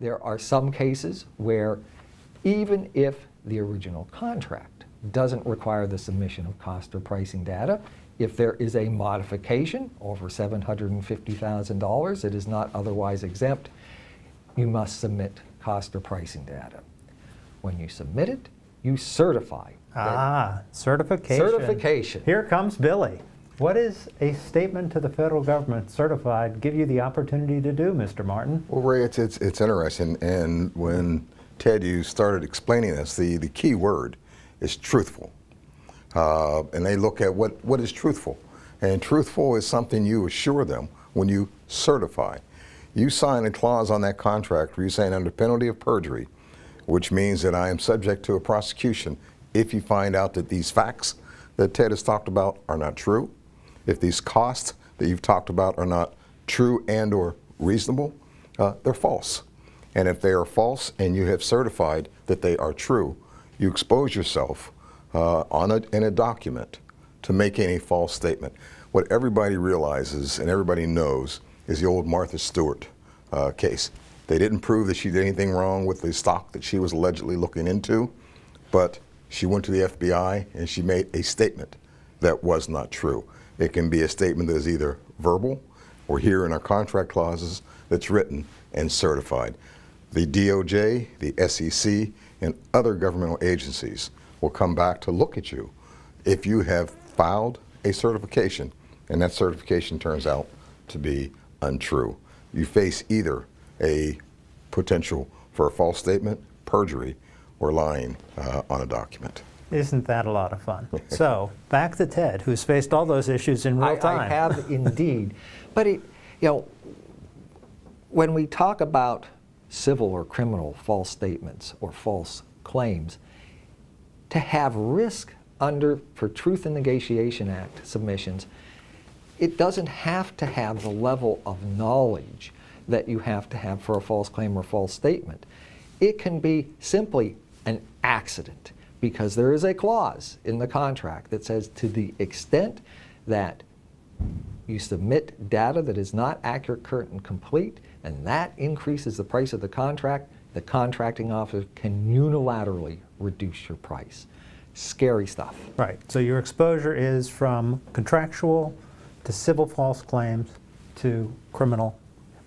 there are some cases where even if the original contract doesn't require the submission of cost or pricing data, if there is a modification over $750,000 that is not otherwise exempt, you must submit cost or pricing data. When you submit it, you certify. Certification. Certification. Here comes Billy. What is a statement to the federal government certified give you the opportunity to do, Mr. Martin? Well, Ray, it's interesting, and when Ted, you started explaining this, the key word is truthful. And they look at what is truthful. And truthful is something you assure them when you certify. You sign a clause on that contract where you're saying under penalty of perjury, which means that I am subject to a prosecution if you find out that these facts that Ted has talked about are not true, if these costs that you've talked about are not true and or reasonable, they're false. And if they are false and you have certified that they are true, you expose yourself in a document to making a false statement. What everybody realizes and everybody knows is the old Martha Stewart case. They didn't prove that she did anything wrong with the stock that she was allegedly looking into, but she went to the FBI and she made a statement that was not true. It can be a statement that is either verbal or here in our contract clauses that's written and certified. The DOJ, the SEC, and other governmental agencies will come back to look at you if you have filed a certification and that certification turns out to be untrue. You face either a potential for a false statement, perjury, or lying on a document. Isn't that a lot of fun? So, back to Ted, who's faced all those issues in real time. I have indeed. But when we talk about civil or criminal false statements or false claims, to have risk for Truth in Negotiation Act submissions, it doesn't have to have the level of knowledge that you have to have for a false claim or false statement. It can be simply an accident, because there is a clause in the contract that says to the extent that you submit data that is not accurate, current, and complete, and that increases the price of the contract, the contracting officer can unilaterally reduce your price. Scary stuff. Right. So your exposure is from contractual to civil false claims to criminal,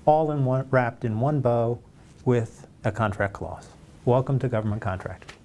all in one, wrapped in one bow with a contract clause. Welcome to government contracting.